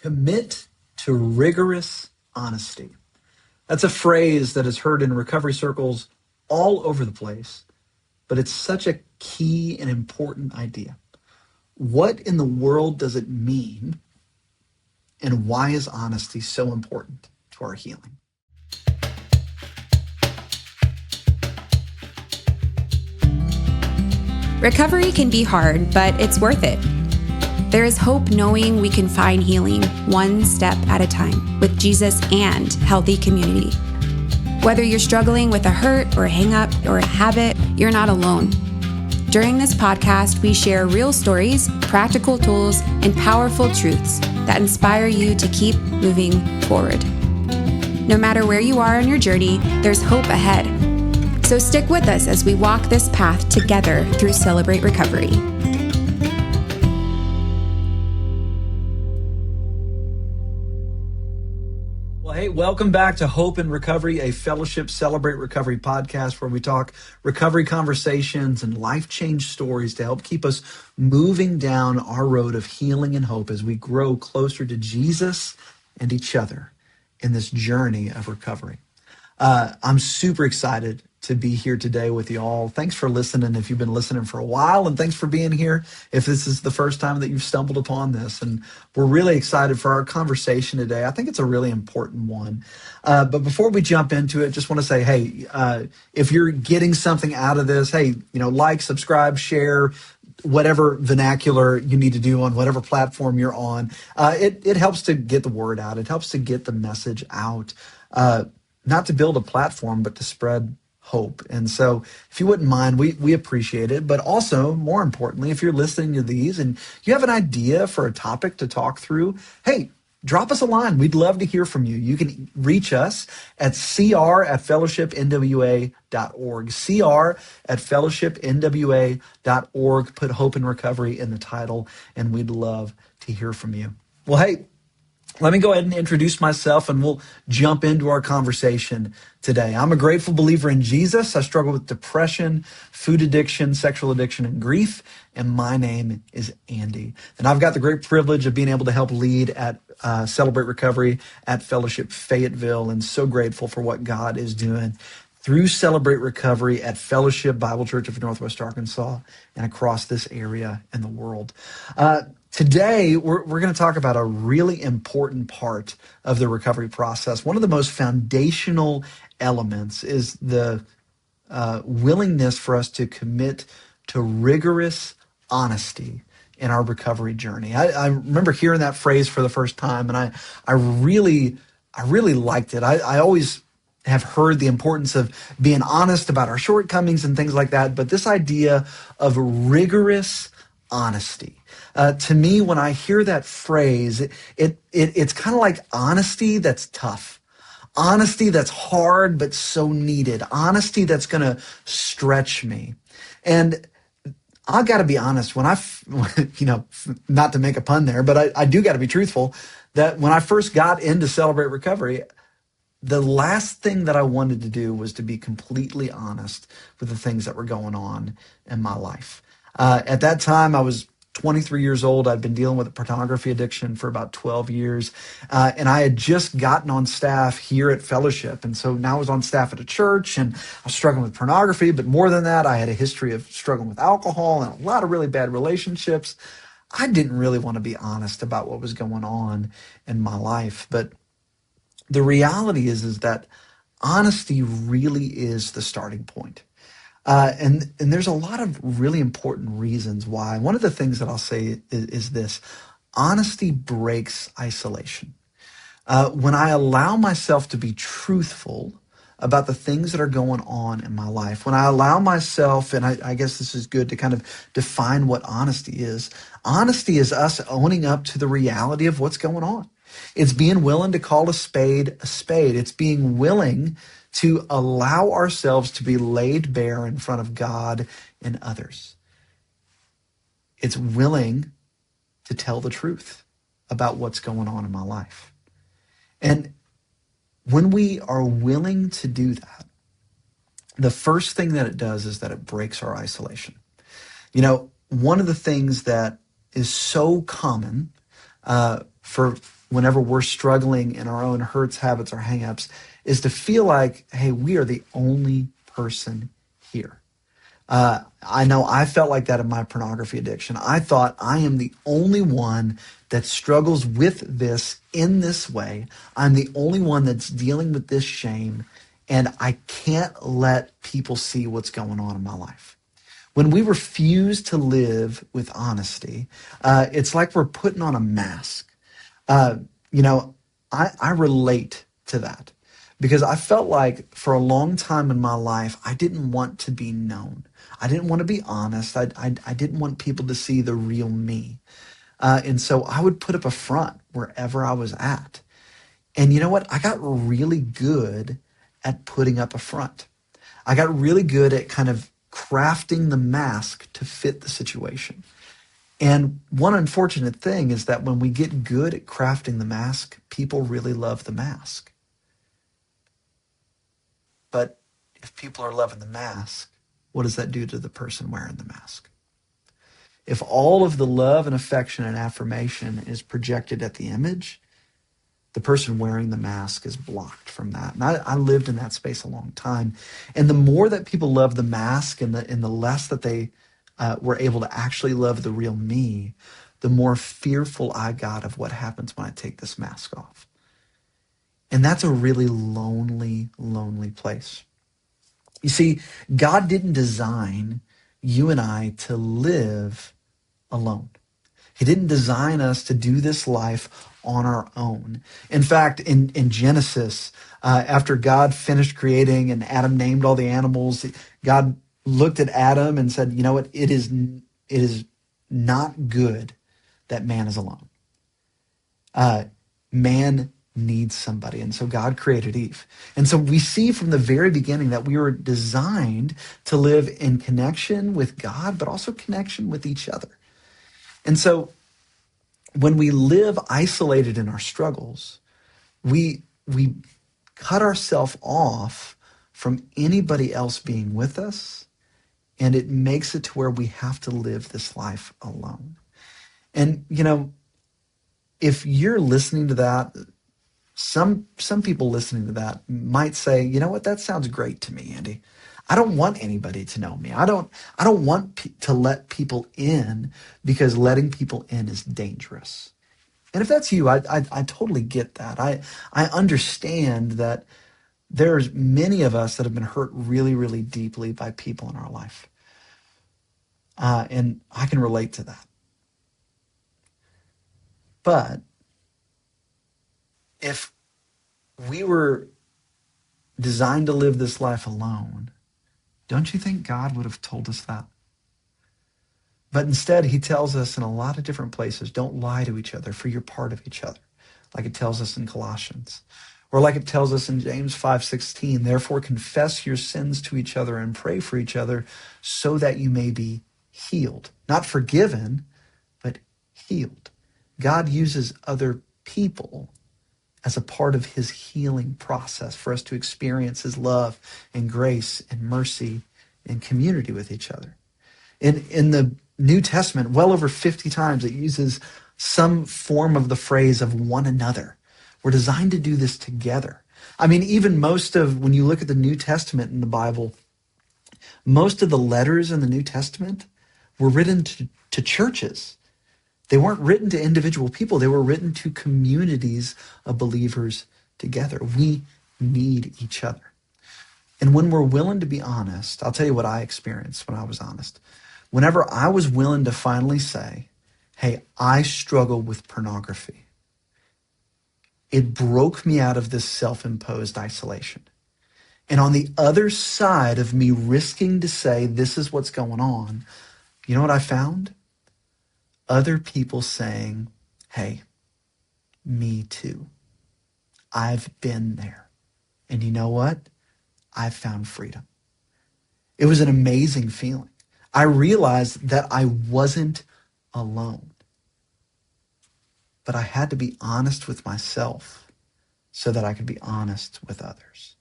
Commit to rigorous honesty. That's a phrase that is heard in recovery circles all over the place, but it's such a key and important idea. What in the world does it mean, and why is honesty so important to our healing? Recovery can be hard, but it's worth it. There is hope knowing we can find healing one step at a time with Jesus and healthy community. Whether you're struggling with a hurt or a hang-up or a habit, you're not alone. During this podcast, we share real stories, practical tools, and powerful truths that inspire you to keep moving forward. No matter where you are on your journey, there's hope ahead. So stick with us as we walk this path together through Celebrate Recovery. Well, hey, welcome back to Hope in Recovery, a Fellowship Celebrate Recovery podcast where we talk recovery conversations and life change stories to help keep us moving down our road of healing and hope as we grow closer to Jesus and each other in this journey of recovery. I'm super excited to be here today with you all. Thanks for listening if you've been listening for a while, and thanks for being here if this is the first time that you've stumbled upon this. And we're really excited for our conversation today. I think it's a really important one. But before we jump into it, just want to say, hey, if you're getting something out of this, hey, like, subscribe, share, whatever vernacular you need to do on whatever platform you're on. It helps to get the word out. It helps to get the message out. Not to build a platform, but to spread hope. And so if you wouldn't mind, we appreciate it. But also, more importantly, if you're listening to these and you have an idea for a topic to talk through, hey, drop us a line. We'd love to hear from you. You can reach us at cr@fellowshipnwa.org, cr@fellowshipnwa.org. Put Hope in Recovery in the title, and we'd love to hear from you. Well, hey, let me go ahead and introduce myself, and we'll jump into our conversation today. I'm a grateful believer in Jesus. I struggle with depression, food addiction, sexual addiction, and grief, and my name is Andy. And I've got the great privilege of being able to help lead at Celebrate Recovery at Fellowship Fayetteville, and so grateful for what God is doing through Celebrate Recovery at Fellowship Bible Church of Northwest Arkansas and across this area and the world. Today, we're going to talk about a really important part of the recovery process. One of the most foundational elements is the willingness for us to commit to rigorous honesty in our recovery journey. I remember hearing that phrase for the first time, and I really liked it. I always have heard the importance of being honest about our shortcomings and things like that, but this idea of rigorous honesty. To me, when I hear that phrase, it's kind of like honesty that's tough, honesty that's hard but so needed, honesty that's going to stretch me. And I got to be honest, when not to make a pun there, but I do got to be truthful, that when I first got into Celebrate Recovery, the last thing that I wanted to do was to be completely honest with the things that were going on in my life. At that time, I was 23 years old. I'd been dealing with a pornography addiction for about 12 years. And I had just gotten on staff here at Fellowship. And so now I was on staff at a church, and I was struggling with pornography. But more than that, I had a history of struggling with alcohol and a lot of really bad relationships. I didn't really want to be honest about what was going on in my life. But the reality is that honesty really is the starting point. And there's a lot of really important reasons why. One of the things that I'll say is this: honesty breaks isolation. When I allow myself to be truthful about the things that are going on in my life, when I allow myself, and I guess this is good to kind of define what honesty is. Honesty is us owning up to the reality of what's going on. It's being willing to call a spade a spade. It's being willing to allow ourselves to be laid bare in front of God and others. It's willing to tell the truth about what's going on in my life. And when we are willing to do that, the first thing that it does is that it breaks our isolation. One of the things that is so common for whenever we're struggling in our own hurts, habits, or hangups is to feel like, hey, we are the only person here. I know I felt like that in my pornography addiction. I thought I am the only one that struggles with this in this way. I'm the only one that's dealing with this shame, and I can't let people see what's going on in my life. When we refuse to live with honesty, it's like we're putting on a mask. Uh, you know, I relate to that because I felt like for a long time in my life, I didn't want to be known. I didn't want to be honest. I didn't want people to see the real me. And so I would put up a front wherever I was at. And you know what? I got really good at putting up a front. I got really good at kind of crafting the mask to fit the situation. And one unfortunate thing is that when we get good at crafting the mask, people really love the mask. But if people are loving the mask, what does that do to the person wearing the mask? If all of the love and affection and affirmation is projected at the image, the person wearing the mask is blocked from that. And I lived in that space a long time. And the more that people love the mask and the less that they were able to actually love the real me, the more fearful I got of what happens when I take this mask off. And that's a really lonely, lonely place. You see, God didn't design you and I to live alone. He didn't design us to do this life on our own. In fact, in Genesis, after God finished creating and Adam named all the animals, God looked at Adam and said, you know what, it is not good that man is alone. Man needs somebody. And so God created Eve. And so we see from the very beginning that we were designed to live in connection with God, but also connection with each other. And so when we live isolated in our struggles, we cut ourselves off from anybody else being with us, and it makes it to where we have to live this life alone. And, you know, if you're listening to that, some people listening to that might say, you know what, that sounds great to me, Andy. I don't want anybody to know me. I don't want to let people in because letting people in is dangerous. And if that's you, I totally get that. I understand that there's many of us that have been hurt really, really deeply by people in our life. And I can relate to that. But if we were designed to live this life alone, don't you think God would have told us that? But instead, he tells us in a lot of different places, don't lie to each other, for you're part of each other, like it tells us in Colossians. Or like it tells us in James 5:16, therefore confess your sins to each other and pray for each other so that you may be healed. Not forgiven, but healed. God uses other people as a part of his healing process for us to experience his love and grace and mercy and community with each other. In the New Testament, well over 50 times, it uses some form of the phrase of one another. We're designed to do this together. I mean, even when you look at the New Testament in the Bible, most of the letters in the New Testament were written to churches. They weren't written to individual people. They were written to communities of believers together. We need each other. And when we're willing to be honest, I'll tell you what I experienced when I was honest. Whenever I was willing to finally say, hey, I struggle with pornography, it broke me out of this self-imposed isolation. And on the other side of me risking to say, this is what's going on, you know what I found? Other people saying, hey, me too. I've been there. And you know what? I've found freedom. It was an amazing feeling. I realized that I wasn't alone. But I had to be honest with myself so that I could be honest with others.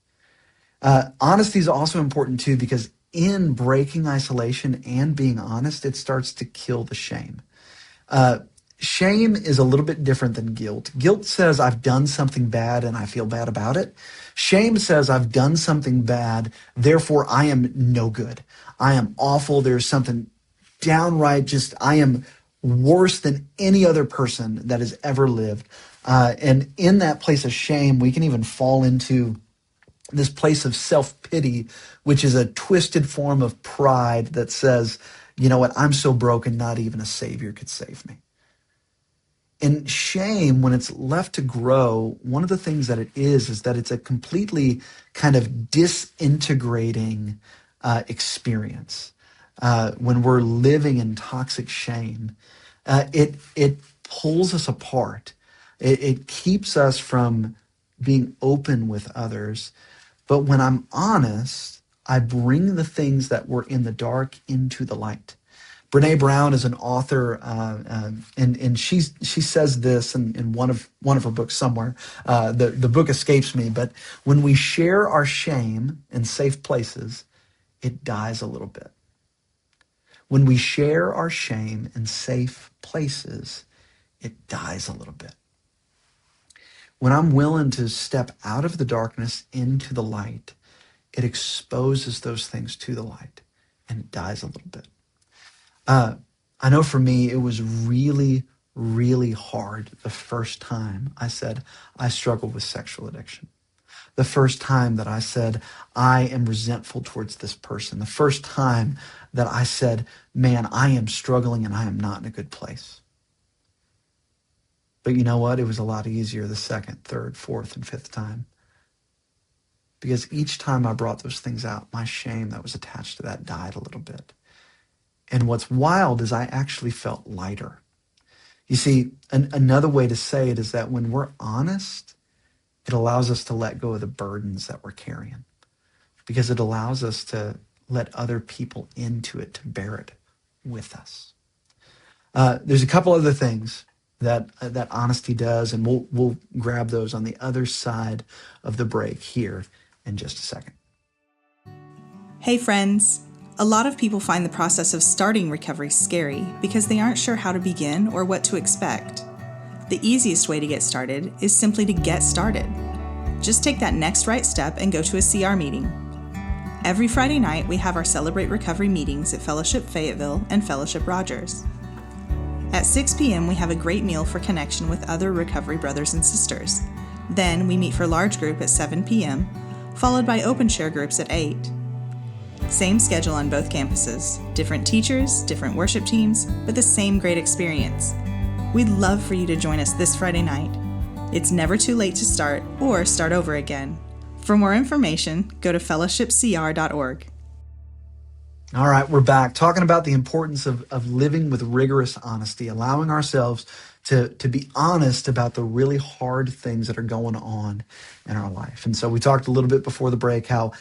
Honesty is also important too, because in breaking isolation and being honest, it starts to kill the shame. Shame is a little bit different than guilt. Guilt says I've done something bad and I feel bad about it. Shame says I've done something bad, therefore I am no good. I am awful. There's something downright just, I am worse than any other person that has ever lived. And in that place of shame, we can even fall into this place of self-pity, which is a twisted form of pride that says, you know what, I'm so broken, not even a savior could save me. And shame, when it's left to grow, one of the things that it is that it's a completely kind of disintegrating experience. When we're living in toxic shame, it pulls us apart. It keeps us from being open with others. But when I'm honest, I bring the things that were in the dark into the light. Brene Brown is an author, and she says this in one of her books somewhere. The book escapes me, but when we share our shame in safe places, it dies a little bit. When we share our shame in safe places, it dies a little bit. When I'm willing to step out of the darkness into the light, it exposes those things to the light, and it dies a little bit. I know for me, it was really, really hard the first time I said I struggled with sexual addiction. The first time that I said I am resentful towards this person. The first time that I said, man, I am struggling and I am not in a good place. But you know what? It was a lot easier the second, third, fourth, and fifth time. Because each time I brought those things out, my shame that was attached to that died a little bit. And what's wild is I actually felt lighter. You see, another way to say it is that when we're honest, it allows us to let go of the burdens that we're carrying, because it allows us to let other people into it, to bear it with us. There's a couple other things that honesty does, and we'll grab those on the other side of the break here in just a second. Hey friends! A lot of people find the process of starting recovery scary because they aren't sure how to begin or what to expect. The easiest way to get started is simply to get started. Just take that next right step and go to a CR meeting. Every Friday night, we have our Celebrate Recovery meetings at Fellowship Fayetteville and Fellowship Rogers. At 6 p.m., we have a great meal for connection with other recovery brothers and sisters. Then we meet for large group at 7 p.m., followed by open share groups at 8. Same schedule on both campuses, different teachers, different worship teams, but the same great experience. We'd love for you to join us this Friday night. It's never too late to start or start over again. For more information, go to fellowshipcr.org. All right, we're back talking about the importance of living with rigorous honesty, allowing ourselves to be honest about the really hard things that are going on in our life. And so we talked a little bit before the break how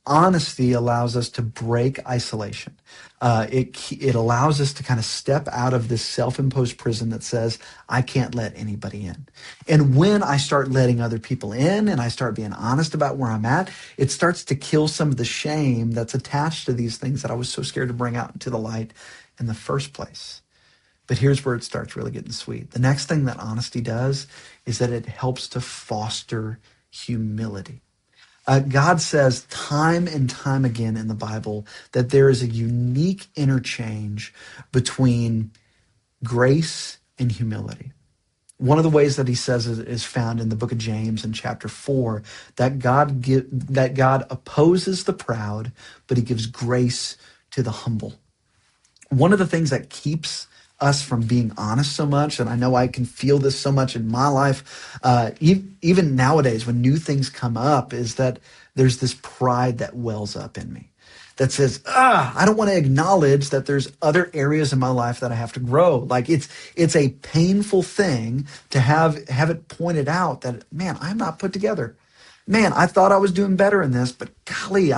honesty allows us to break isolation. It allows us to kind of step out of this self-imposed prison that says, I can't let anybody in. And when I start letting other people in and I start being honest about where I'm at, it starts to kill some of the shame that's attached to these things that I was so scared to bring out into the light in the first place. But here's where it starts really getting sweet. The next thing that honesty does is that it helps to foster humility. God says time and time again in the Bible that there is a unique interchange between grace and humility. One of the ways that he says is found in the book of James in chapter 4, that God opposes the proud, but he gives grace to the humble. One of the things that keeps us from being honest so much, and I know I can feel this so much in my life, even nowadays when new things come up, is that there's this pride that wells up in me that says, I don't want to acknowledge that there's other areas in my life that I have to grow. Like it's a painful thing to have it pointed out that, man, I'm not put together. Man, I thought I was doing better in this, but golly,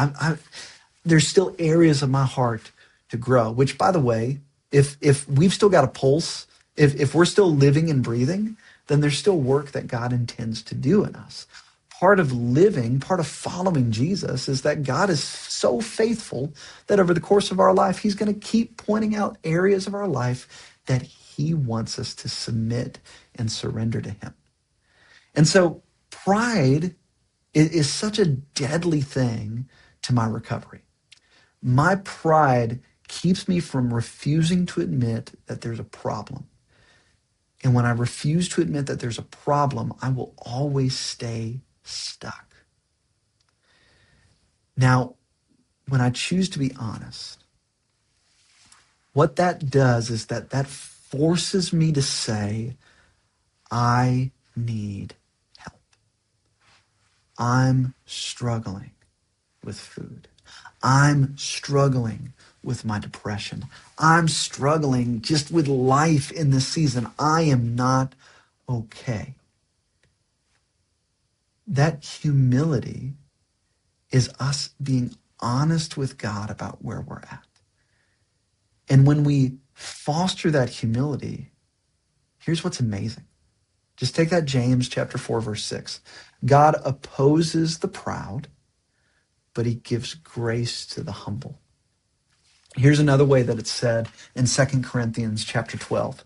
there's still areas of my heart to grow, which, by the way, if we've still got a pulse, if we're still living and breathing, then there's still work that God intends to do in us. Part of living, part of following Jesus is that God is so faithful that over the course of our life, he's going to keep pointing out areas of our life that he he wants us to submit and surrender to him. And so pride is such a deadly thing to my recovery. My pride keeps me from refusing to admit that there's a problem. And when I refuse to admit that there's a problem, I will always stay stuck. Now, when I choose to be honest, what that does is that forces me to say, I need help. I'm struggling with food. I'm struggling with my depression. I'm struggling just with life in this season. I am not okay. That humility is us being honest with God about where we're at. And when we foster that humility, here's what's amazing. Just take that James chapter 4, verse 6. God opposes the proud, but he gives grace to the humble. Here's another way that it's said in 2 Corinthians chapter 12.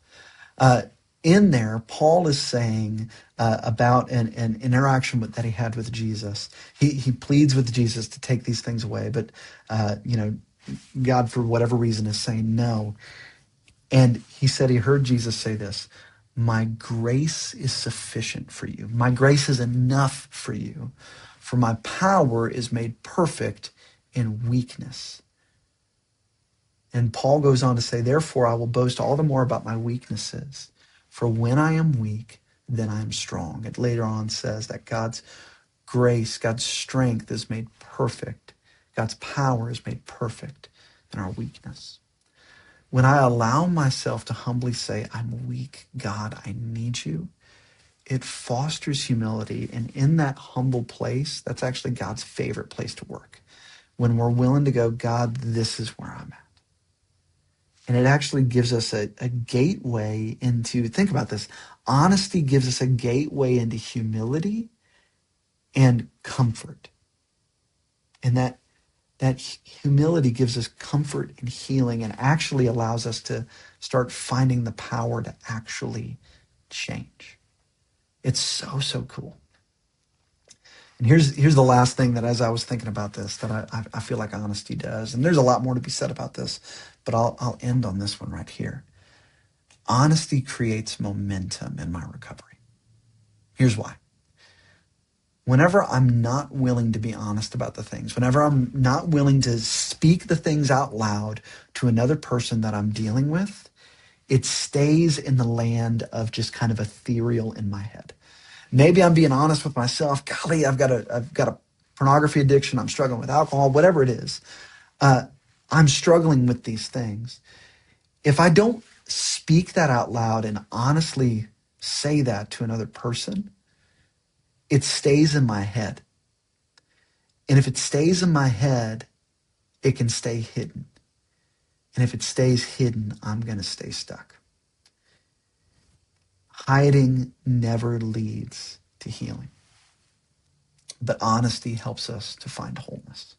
In there, Paul is saying about an interaction that he had with Jesus. He pleads with Jesus to take these things away, but God, for whatever reason, is saying no. And he said he heard Jesus say this, my grace is sufficient for you. My grace is enough for you, for my power is made perfect in weakness. And Paul goes on to say, therefore, I will boast all the more about my weaknesses. For when I am weak, then I am strong. It later on says that God's grace, God's strength is made perfect. God's power is made perfect in our weakness. When I allow myself to humbly say, I'm weak, God, I need you, it fosters humility. And in that humble place, that's actually God's favorite place to work. When we're willing to go, God, this is where I'm at. And it actually gives us a gateway into, think about this, honesty gives us a gateway into humility and comfort. And that humility gives us comfort and healing and actually allows us to start finding the power to actually change. It's so, so cool. And here's the last thing that as I was thinking about this, that I feel like honesty does. And there's a lot more to be said about this, but I'll end on this one right here. Honesty creates momentum in my recovery. Here's why. Whenever I'm not willing to be honest about the things, whenever I'm not willing to speak the things out loud to another person that I'm dealing with, it stays in the land of just kind of ethereal in my head. Maybe I'm being honest with myself. Golly, I've got a pornography addiction. I'm struggling with alcohol, whatever it is. I'm struggling with these things. If I don't speak that out loud and honestly say that to another person, it stays in my head. And if it stays in my head, it can stay hidden. And if it stays hidden, I'm going to stay stuck. Hiding never leads to healing. But honesty helps us to find wholeness.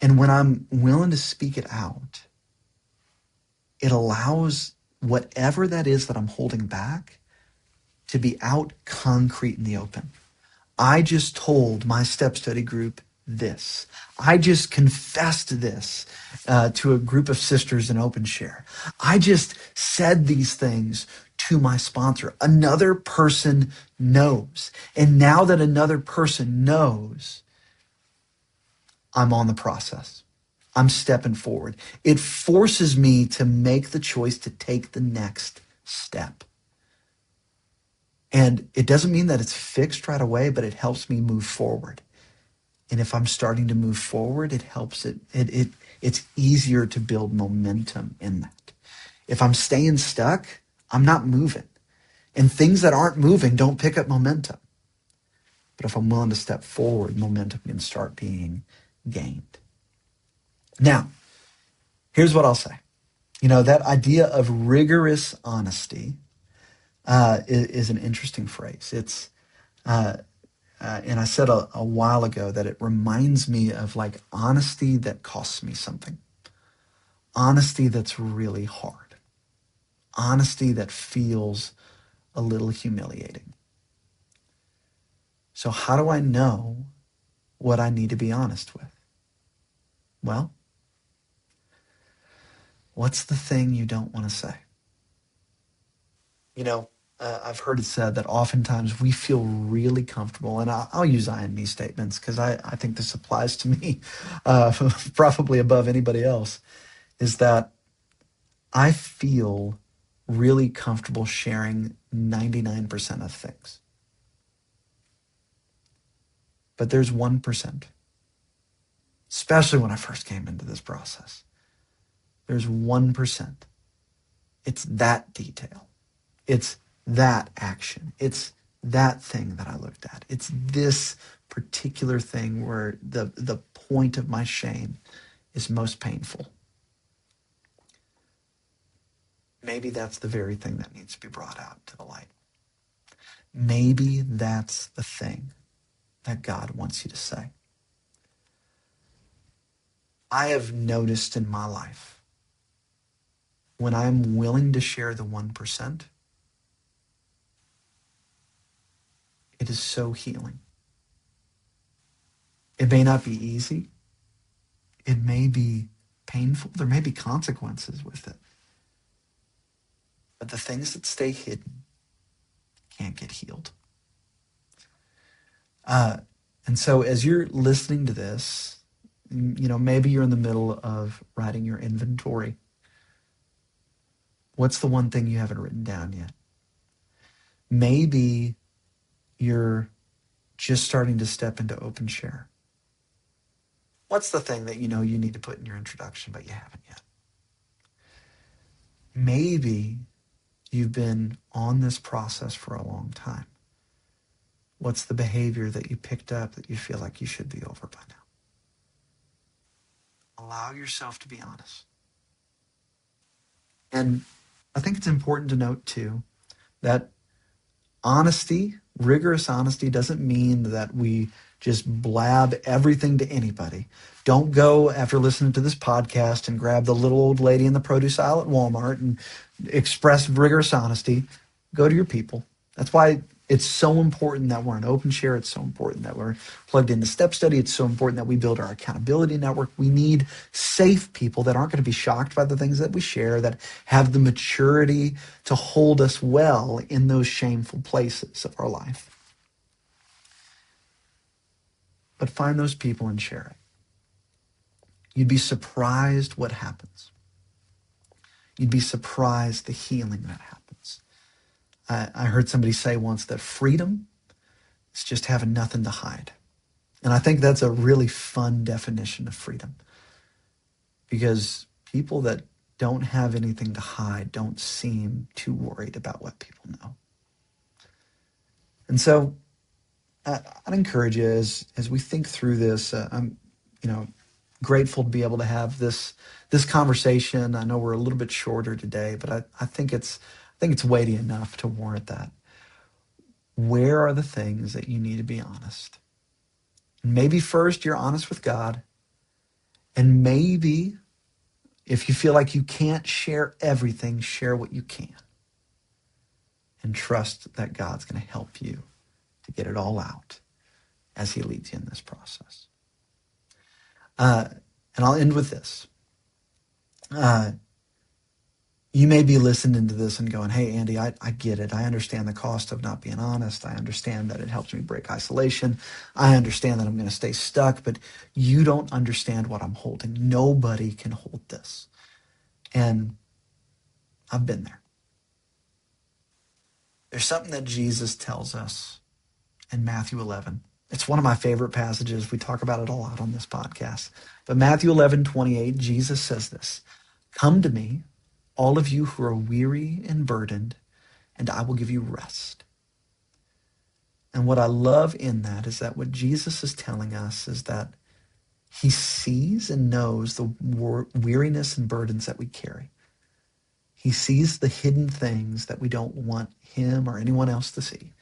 And when I'm willing to speak it out, it allows whatever that is that I'm holding back to be out concrete in the open. I just told my step study group this. I just confessed this to a group of sisters in Open Share. I just said these things to my sponsor. Another person knows. And now that another person knows, I'm on the process. I'm stepping forward. It forces me to make the choice to take the next step. And it doesn't mean that it's fixed right away, but it helps me move forward. And if I'm starting to move forward, it helps it's easier to build momentum in that. If I'm staying stuck, I'm not moving. And things that aren't moving don't pick up momentum. But if I'm willing to step forward, momentum can start being gained. Now, here's what I'll say. That idea of rigorous honesty is an interesting phrase. It's, and I said a while ago that it reminds me of like honesty that costs me something. Honesty that's really hard. honesty that feels a little humiliating. So how do I know what I need to be honest with? Well, what's the thing you don't want to say? You know, I've heard it said that oftentimes we feel really comfortable, and I'll use I and me statements because I think this applies to me probably above anybody else, is that I feel really comfortable sharing 99% of things. But there's 1%, especially when I first came into this process. There's 1%. It's that detail. It's that action. It's that thing that I looked at. It's this particular thing where the point of my shame is most painful. Maybe that's the very thing that needs to be brought out to the light. Maybe that's the thing that God wants you to say. I have noticed in my life, when I'm willing to share the 1%, it is so healing. It may not be easy. It may be painful. There may be consequences with it. But the things that stay hidden can't get healed. And so as you're listening to this, maybe you're in the middle of writing your inventory. What's the one thing you haven't written down yet? Maybe you're just starting to step into open share. What's the thing that you need to put in your introduction, but you haven't yet? Maybe you've been on this process for a long time. What's the behavior that you picked up that you feel like you should be over by now? Allow yourself to be honest. And I think it's important to note, too, that honesty, rigorous honesty, doesn't mean that we just blab everything to anybody. Don't go after listening to this podcast and grab the little old lady in the produce aisle at Walmart and express rigorous honesty. Go to your people. That's why it's so important that we're in open share. It's so important that we're plugged into Step Study. It's so important that we build our accountability network. We need safe people that aren't going to be shocked by the things that we share, that have the maturity to hold us well in those shameful places of our life. But find those people and share it. You'd be surprised what happens. You'd be surprised the healing that happens. I heard somebody say once that freedom is just having nothing to hide. And I think that's a really fun definition of freedom, because people that don't have anything to hide don't seem too worried about what people know. And so I'd encourage you as we think through this. I'm grateful to be able to have this conversation. I know we're a little bit shorter today, but I think it's weighty enough to warrant that. Where are the things that you need to be honest? Maybe first you're honest with God, and maybe if you feel like you can't share everything, share what you can, and trust that God's going to help you to get it all out as he leads you in this process. And I'll end with this. You may be listening to this and going, hey, Andy, I get it. I understand the cost of not being honest. I understand that it helps me break isolation. I understand that I'm going to stay stuck, but you don't understand what I'm holding. Nobody can hold this. And I've been there. There's something that Jesus tells us in Matthew 11. It's one of my favorite passages. We talk about it a lot on this podcast. But Matthew 11:28, Jesus says this: "Come to me, all of you who are weary and burdened, and I will give you rest." And what I love in that is that what Jesus is telling us is that he sees and knows the weariness and burdens that we carry. He sees the hidden things that we don't want him or anyone else to see.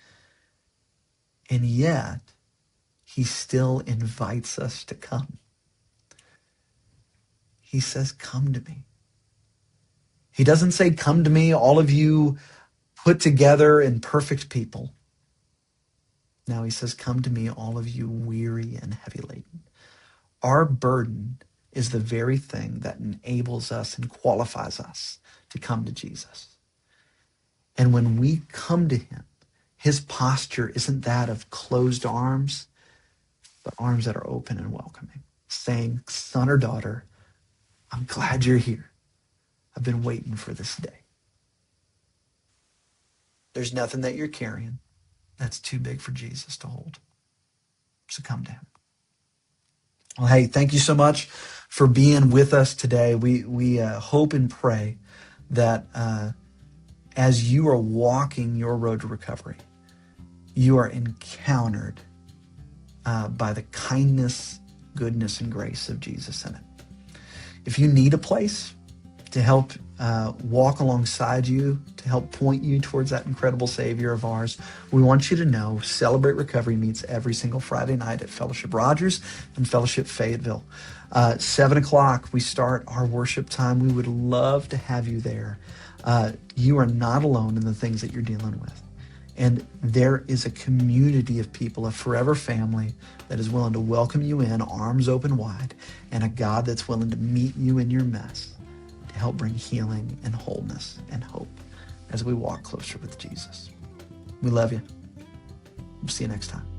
And yet, he still invites us to come. He says, come to me. He doesn't say, come to me, all of you put together and perfect people. No, he says, come to me, all of you weary and heavy laden. Our burden is the very thing that enables us and qualifies us to come to Jesus. And when we come to him, his posture isn't that of closed arms, but arms that are open and welcoming, saying, son or daughter, I'm glad you're here. I've been waiting for this day. There's nothing that you're carrying that's too big for Jesus to hold. So come to him. Well, hey, thank you so much for being with us today. We hope and pray that as you are walking your road to recovery, you are encountered by the kindness, goodness, and grace of Jesus in it. If you need a place to help walk alongside you, to help point you towards that incredible Savior of ours, we want you to know Celebrate Recovery meets every single Friday night at Fellowship Rogers and Fellowship Fayetteville. 7 o'clock, we start our worship time. We would love to have you there. You are not alone in the things that you're dealing with. And there is a community of people, a forever family that is willing to welcome you in, arms open wide, and a God that's willing to meet you in your mess to help bring healing and wholeness and hope as we walk closer with Jesus. We love you. We'll see you next time.